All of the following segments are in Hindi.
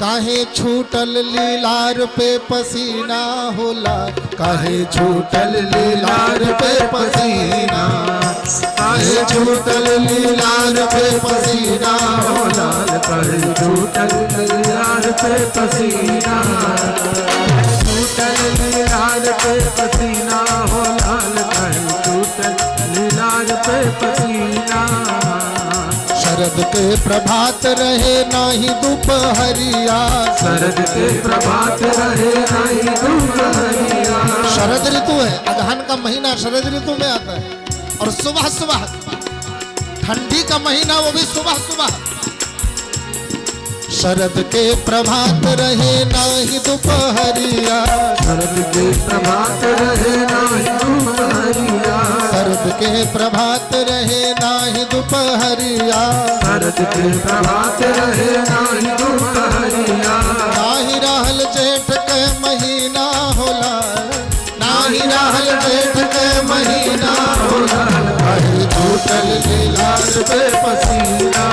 काहे छूटल लीलार पे पसीना होला, काहे छूटल लीलार पे पसीना, काहे छूटल लीलार पे पसीना होला, काहे छूटल लीलार पे पसीना, छूटल लीलार पे पसीना हो लाल, काहे छूटल लीलार पे पसीना। शरद के प्रभात रहे नाही दोपहरिया, शरद के प्रभात रहे नाही दोपहरिया। शरद ऋतु है, अगहन का महीना शरद ऋतु में आता है, और सुबह सुबह ठंडी का महीना वो भी सुबह सुबह। शरद के प्रभात रहे नाही दोपहरिया, शरद के प्रभात रहे नाही दोपहरिया, शरद के प्रभात रहे नाही दोपहरिया, शरद के प्रभात रहे नाही दोपहरिया। नाही रहल जेठ के महीना होला, नाही रहल जेठ के महीना होला, काहे छूटल लीलार पे पसीना,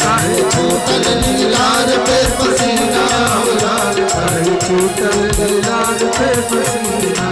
काहे छूटल लीलार पे पसीना होला, काहे छूटल लीलार पे पसीना।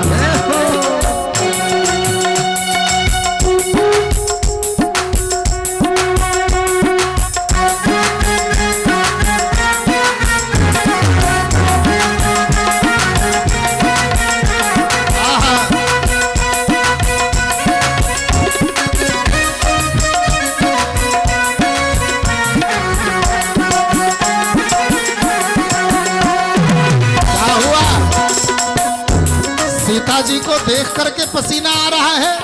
सीता जी को देख करके पसीना आ रहा है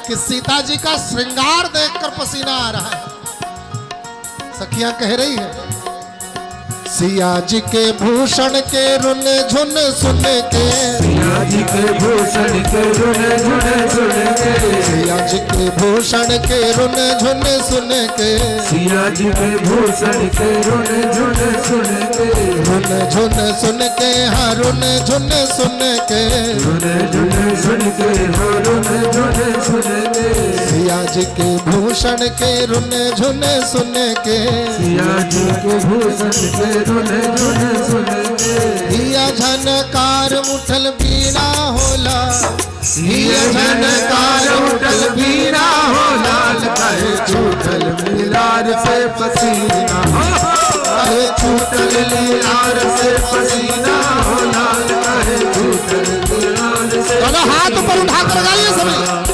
कि सीता जी का श्रृंगार देखकर पसीना आ रहा है। सखियां कह रही है, सिया जी के भूषण के रुन झुन सुन के, सिया जी के भूषण के रुन झुन सुन के, सिया जी के भूषण के रुन झुन सुन के, सिया जी के भूषण के रुन झुन सुन के, रुन झुन सुन के, हाँ रुन झुन सुन के, रुन झुन सुन के, हो रुन झुन सुन के, सिया जी के भूषण के रुन झुन सुन के, सिया जी के भूषण के रुन झुन सुन के, हिया झनकार उठल बीना होला, हिया झनकार उठल बीना होला, काहे छूटल लीलार से पसीना, काहे छूटल लीलार से पसीना होला, काहे छूटल लीलार से। चलो हाथ ऊपर उठा कर गाइए सभी।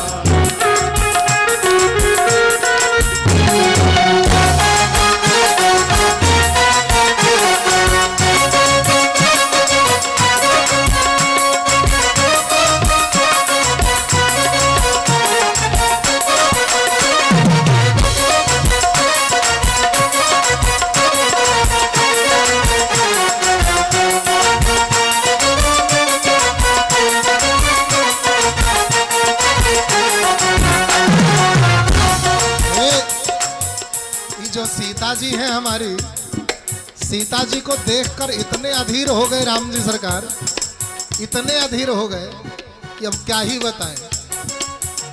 जो सीता जी हैं हमारी, सीता जी को देखकर इतने अधीर हो गए राम जी सरकार, इतने अधीर हो गए कि अब क्या ही बताएं।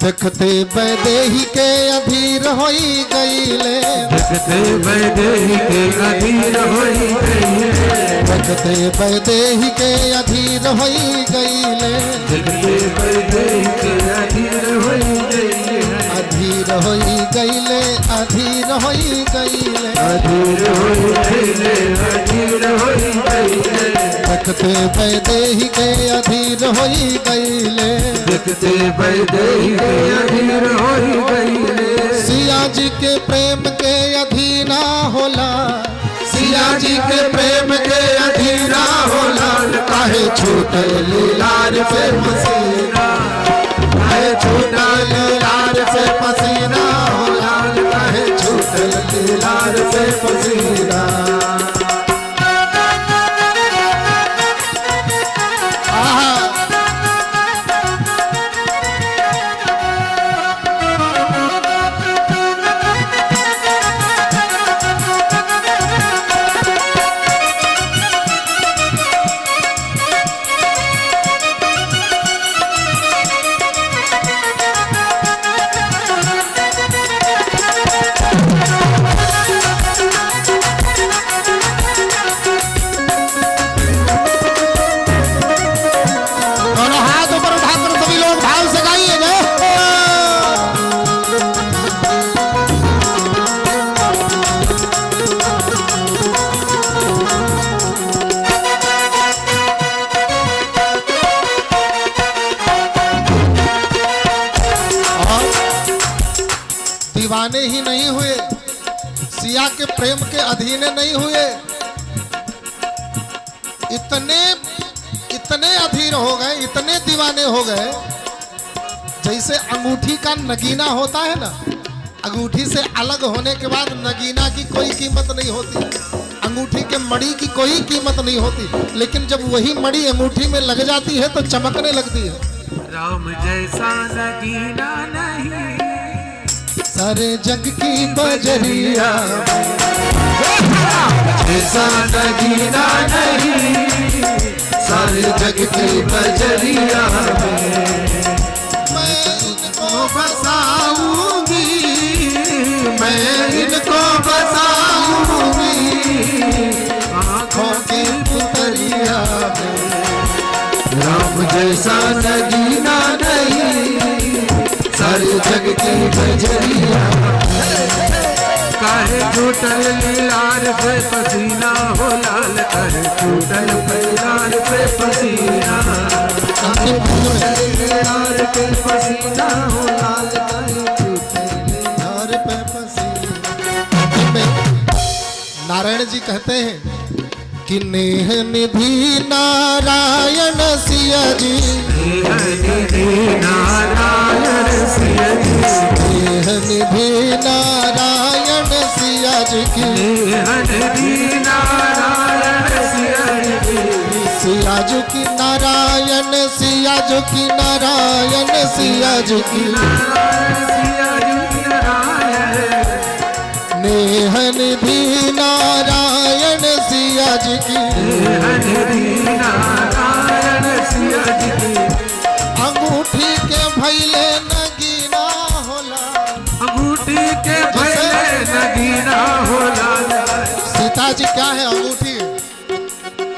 देखते वैदेही के अधीर होई गईले, देखते वैदेही के अधीर होई गईले, देखते वैदेही के अधीर होई गईले, देखते वैदेही के अधीर होई गईले, अधीर होई गईले, अधीर होई गईले, अधीर होई गईले, अधीर होई गईले, देखते वैदेही के अधीर होई गईले, देखते वैदेही के अधीर होई गईले। सिया जी के प्रेम के अधीना होला, सिया जी के प्रेम के अधीना होला, काहे छूटल लीलार से पसीना, काहे छूटल लीलार से पसीना होला, काहे छूटल लीलार से पसीना। प्रेम के अधीन नहीं हुए, इतने अधीर हो गए, इतने दीवाने हो गए, जैसे अंगूठी का नगीना होता है ना, अंगूठी से अलग होने के बाद नगीना की कोई कीमत नहीं होती, अंगूठी के मणि की कोई कीमत नहीं होती, लेकिन जब वही मणि अंगूठी में लग जाती है तो चमकने लगती है। राम जैसा नगीना नहीं सारे जग की बजरिया, जैसा नगीना नहीं सारे जग की बजरिया मैं इनको बसाऊंगी, मैं इनको बसाऊंगी आँखों की पुतरिया में। राम जैसा नगीना नहीं सारे जग की बजरिया, काहे टूटल लीलार पे पसीना हो लाल, काहे टूटल लीलार पे पसीना, लीलार पे पसीना हो लाल, काहे टूटल लीलार पे पसीना। नारायण जी कहते हैं कि नेह निधि नारायण सिया जी, नारायण सिया जी, नेह निधि नारायण सिया जी की, नारायण सिया जी, सिया जी की नारायण सिया जी की, नारायण सिया जी की, नेह निधि नारायण सिया जी की, नारायण सिया जी की, अंगूठी के भैले नगीना होला, अंगूठी के भैले नगीना होला। सीता जी क्या है अंगूठी,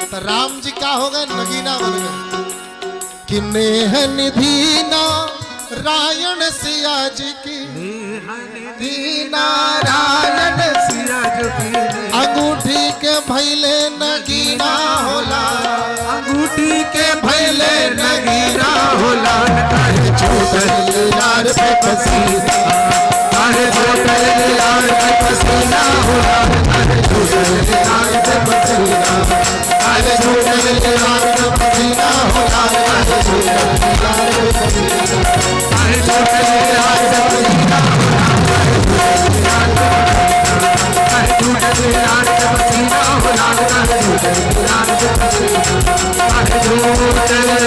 तो राम जी क्या हो गए नगीना बन गए। कि नेह निधि नारायण सिया जी की, नारायण सिया जी की, अंगूठी के भैले नगीना होला, अंगूठी के भैले नगीना होला, छूटल लीलार पे पसीना, अरे टूटल लीलार पे पसीना होला, अरे टूटल लीलार पे पसीना, अरे छूटल लीलार पे पसीना होला, अरे छूटल लीलार पे पसीना, अरे टूटल लीलार पे पसीना होला, अरे टूटल लीलार पे पसीना होला, अरे टूटल लीलार पे पसीना, अरे टूटल